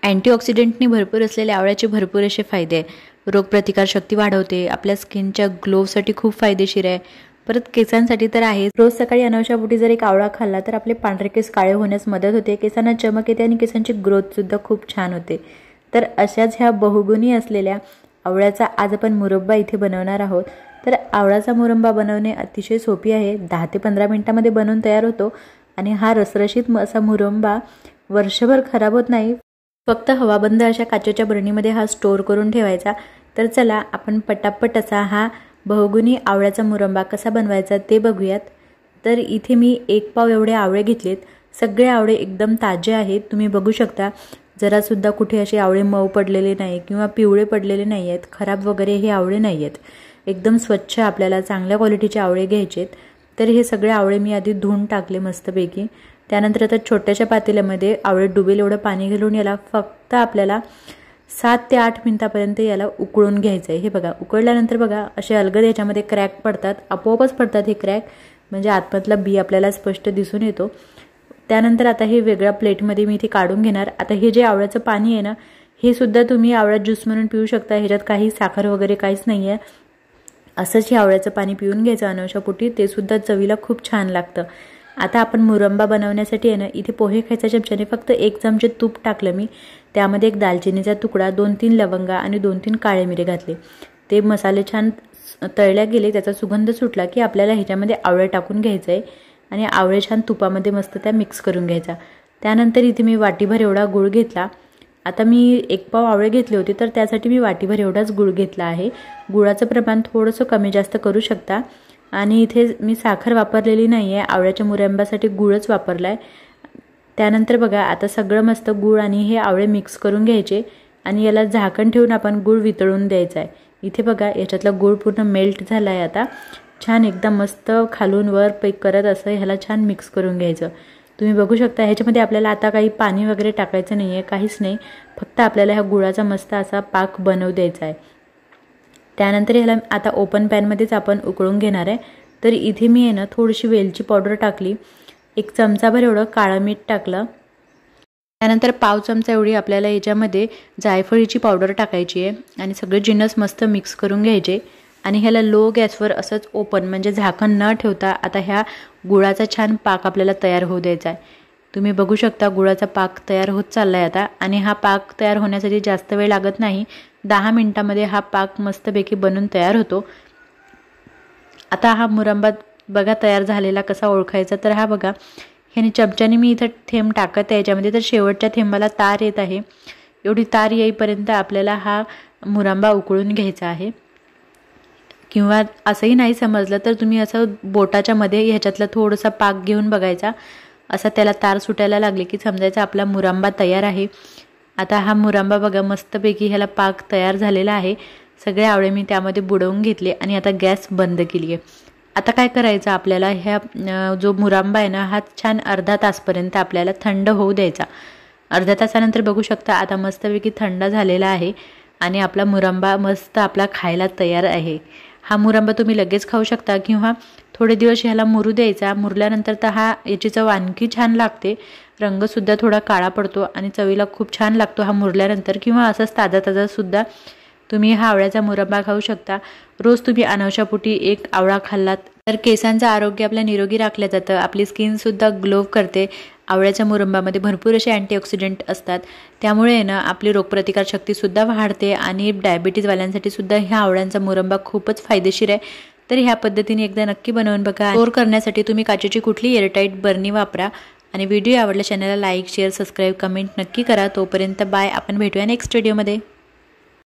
अँटीऑक्सिडंटनी भरपूर असलेल्या आवळ्याचे भरपूर असे फायदे आहे। रोगप्रतिकारशक्ती वाढवते, आपल्या स्किनच्या ग्लोसाठी खूप फायदेशीर आहे। परत केसांसाठी तर आहे। रोज सकाळी अनावश्यकपोटी जर एक आवळा खाल्ला तर आपले पांढरे केस काळे होण्यास मदत होते, केसांना चमक येते आणि केसांची ग्रोथ सुद्धा खूप छान होते। तर अशाच ह्या बहुगुणी असलेल्या आवळ्याचा आज आपण मुरब्बा इथे बनवणार आहोत। तर आवळाचा मुरब्बा बनवणे अतिशय सोपी आहे, 10 ते 15 मिनिटांमध्ये बनवून तयार होतो आणि हा रसरशीत असा मुरब्बा वर्षभर खराब होत नाही। फक्त हवाबंद अशा काचेच्या बरणीमध्ये हा स्टोर करून ठेवायचा। तर चला आपण पटापट असा हा बहुगुणी आवळ्याचा मुरब्बा कसा बनवायचा ते बघूयात। तर इथे मी 1 पाव एवढे आवळे घेतलेत। सगळे आवळे एकदम ताजे आहेत, तुम्ही बघू शकता। जरा सुद्धा कुठे असे आवळे मऊ पडलेले नाही किंवा पिवळे पडलेले नाही आहेत, खराब वगैरे हे आवळे नाही आहेत। एकदम स्वच्छ आपल्याला चांगल्या क्वालिटीचे आवळे घ्यायचेत। तर हे सगळे आवळे मी आधी धुवून टाकले मस्तपैकी। त्यानंतर आता छोट्याशा पातेल्यामध्ये आवळे डुबेल एवढं पाणी घालून याला फक्त आपल्याला 7 ते 8 मिनिटांपर्यंत याला उकळून घ्यायचं आहे। हे बघा, उकळल्यानंतर बघा असे अलगद याच्यामध्ये क्रॅक पडतात, आपोआपच पडतात हे क्रॅक, म्हणजे आतमधला बी आपल्याला स्पष्ट दिसून येतो। त्यानंतर आता हे वेगळ्या प्लेटमध्ये मी इथे काढून घेणार। आता हे जे आवळ्याचं पाणी आहे ना, हे सुद्धा तुम्ही आवळा ज्यूस म्हणून पिऊ शकता, ह्याच्यात काही साखर वगैरे काहीच नाही आहे। असंच हे आवळ्याचं पाणी पिऊन घ्यायचं अनावश्यकपोटी, ते सुद्धा चवीला खूप छान लागतं। आता आपण मुरब्बा बनवण्यासाठी आहे ना, इथे पोहे खायच्या चमच्याने फक्त 1 चमचे तूप टाकलं मी, त्यामध्ये 1 दालचिनीचा तुकडा, 2-3 लवंगा आणि 2-3 काळे मिरे घातले। ते मसाले छान तळल्या गेले, त्याचा सुगंध सुटला की आपल्याला ह्याच्यामध्ये आवळे टाकून घ्यायचं आहे आणि आवळे छान तुपामध्ये मस्त त्या मिक्स करून घ्यायचा। त्यानंतर इथे मी वाटीभर एवढा गूळ घेतला। आता मी 1 पाव आवळे घेतले होते, तर त्यासाठी मी वाटीभर एवढाच गूळ घेतला आहे। गुळाचं प्रमाण थोडंसं कमी जास्त करू शकता आणि इथे मी साखर वापरलेली नाही आहे, आवळ्याच्या मुरब्ब्यासाठी गूळच वापरला आहे। त्यानंतर बघा आता सगळं मस्त गूळ आणि हे आवळे मिक्स करून घ्यायचे आणि याला झाकण ठेवून आपण गूळ वितळून द्यायचा आहे। इथे बघा याच्यातला गूळ पूर्ण मेल्ट झाला आहे। आता छान एकदम मस्त खालून वर पैक करत असं ह्याला छान मिक्स करून घ्यायचं। तुम्ही बघू शकता ह्याच्यामध्ये आपल्याला आता काही पाणी वगैरे टाकायचं नाही आहे, काहीच नाही, फक्त आपल्याला ह्या गुळाचा मस्त असा पाक बनवू द्यायचा आहे। त्यानंतर ह्याला आता ओपन पॅनमध्येच आपण उकळून घेणार आहे। तर इथे मी आहे ना थोडीशी वेलची पावडर टाकली, 1 चमचाभर एवढं काळं मीठ टाकलं। त्यानंतर पाव चमचा एवढी आपल्याला याच्यामध्ये जायफळीची पावडर टाकायची आहे आणि सगळे जिन्नस मस्त मिक्स करून घ्यायचे आणि ह्याला लो गॅसवर असंच ओपन म्हणजे झाकण न ठेवता आता ह्या गुळाचा छान पाक आपल्याला तयार होऊ द्यायचा आहे। तुम्ही बघू शकता गुळाचा पाक तयार होत चाललाय आता आणि हा पाक तयार होण्यासाठी जास्त वेळ लागत नाही, 10 मिनिटांमध्ये हा पाक मस्तपैकी बनून तयार होतो। आता हा मुरब्बा बघा तयार झालेला कसा ओळखायचा, तर हा बघा ह्याने चमच्याने मी इथं थेंब टाकत आहे याच्यामध्ये, तर शेवटच्या थेंबाला तार येत आहे। एवढी तार येईपर्यंत आपल्याला हा मुरब्बा उकळून घ्यायचा आहे। किंवा असंही नाही समजलं तर तुम्ही असं बोटाच्या मध्ये ह्याच्यातला थोडासा पाक घेऊन बघायचा, असा त्याला तार सुटायला लागले की समजायचं आपला मुरब्बा तयार आहे। आता हा मुरब्बा बघा मस्तपैकी ह्याला पाक तयार झालेला आहे। सगळे आवळे मी त्यामध्ये बुडवून घेतले आणि आता गॅस बंद केली आहे। आता काय करायचं आपल्याला, ह्या जो मुरब्बा आहे ना हा छान अर्धा तासपर्यंत आपल्याला थंड होऊ द्यायचा। अर्ध्या तासानंतर बघू शकता आता मस्तपैकी थंड झालेला आहे आणि आपला मुरब्बा मस्त आपला खायला तयार आहे। हा मुरब्बा तुम्ही लगेच खाऊ शकता किंवा थोडे दिवस ह्याला मुरू द्यायचा, मुरल्यानंतर तर हा याची चव आणखी छान लागते, रंगसुद्धा थोडा काळा पडतो आणि चवीला खूप छान लागतो हा मुरल्यानंतर। किंवा असंच ताजा ताजा सुद्धा तुम्ही हा आवळ्याचा मुरब्बा खाऊ शकता। रोज तुम्ही अनावश्यकपोटी 1 आवळा खाल्लात तर केसांचं आरोग्य आपल्या निरोगी राखलं जातं, आपली स्किनसुद्धा ग्लो करते। आवळ्याच्या मुरब्बामध्ये भरपूर असे अँटीऑक्सिडंट असतात, त्यामुळे ना आपली रोगप्रतिकारशक्तीसुद्धा वाढते आणि डायबिटीजवाल्यांसाठी सुद्धा ह्या आवळ्यांचा मुरब्बा खूपच फायदेशीर आहे। तर ह्या पद्धतीने एकदा नक्की बनवून बघा। स्टोर करण्यासाठी तुम्ही काचेची कुठली एअरटाईट बरणी वापरा आणि व्हिडिओ आवडला चॅनलला लाईक, शेअर, सबस्क्राईब, कमेंट नक्की करा। तोपर्यंत बाय, आपण भेटूया नेक्स्ट व्हिडिओमध्ये।